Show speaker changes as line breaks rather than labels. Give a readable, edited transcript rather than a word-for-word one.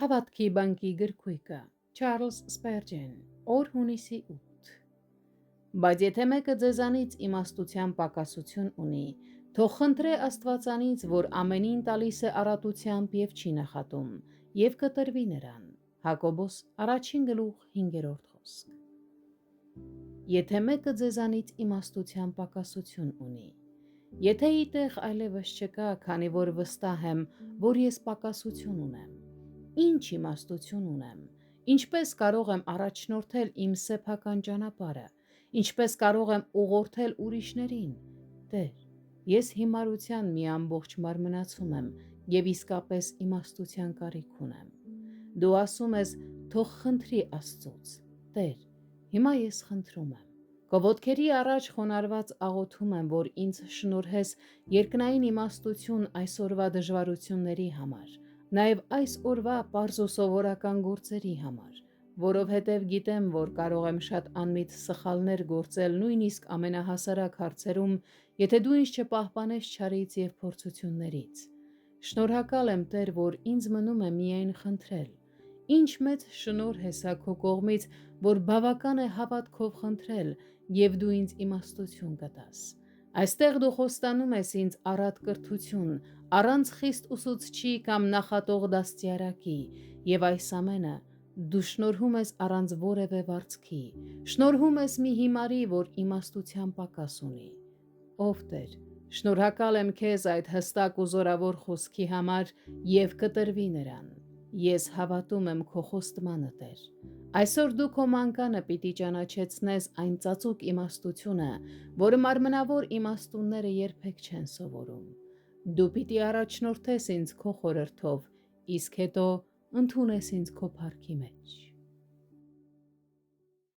Հավատքի բանկի գրքույկը Չարլզ Սպերջեն օր հունիսի 8 Բայց եթե մեկը ձեզանից իմաստության պակասություն ունի, թող խնդրե Աստվածանից, որ ամենին տալիս է առատությամբ և չի նախատում, և կտրվի նրան։ Հակոբոս 1:5 խոսք։ Եթե մեկը ձեզանից իմաստության պակասություն ունի, եթե այդտեղ այլևս չկա, քանի որ վստահ եմ, որ ես պակասություն ունեմ, ինչ իմաստություն ունեմ, ինչպես կարող եմ առաջնորդել իմ սեփական ճանապարհը, ինչպես կարող եմ ուղղորդել ուրիշներին, Տեր, ես հիմարության մի ամբողջ մարմնացում եմ և իսկապես իմաստության կարիք ունեմ։ Դու ասում ես, թող խնդրի Աստծուց, Տեր, հիմա ես խնդրում եմ։ Քո ոտքերի առաջ խոնարհված աղոթում եմ, որ ինձ շնորհես երկնային իմաստություն այսօրվա դժվարությունների համար, նաև այս օրվա պարզ ու սովորական գործերի համար, որովհետև գիտեմ, որ կարող եմ շատ անմիտ սխալներ գործել նույնիսկ ամենահասարակ հարցերում, եթե դու ինձ չպահպանես չարից և փորձություններից։ Շնորհակալ եմ, Տեր, որ ինձ մնում է միայն խնդրել։ Ինչ մեծ շնորհ է սա քո կողմից, որ բավական է հավատքով խնդրել, և դու ինձ իմաստություն կտաս։ Այստեղ դու խոստանում ես ինձ առատ կրթություն, առանց խիստ ուսուցչի կամ նախատող դաստիարակի, և այս ամենը դու շնորհում ես առանց որևէ վարձքի, շնորհում ես մի հիմարի, որ իմաստության պակաս ունի։ Ով Տեր, շնորհակալ եմ քեզ այդ հստակ ու զորավոր խոսքի համար և կտրվի նրան։ Ես հավատում եմ քո խոստմանը, Տեր։ Այսօր դու քո մանկանը պիտի ճանաչեցնես այն ծածուկ իմաստությունը, որը մարմնավոր իմաստունները երբեք չեն սովորում։ Դու պիտի առաջնորդես ինձ քո խորհրդով, իսկ հետո ընդունես ինձ քո փառքի մեջ։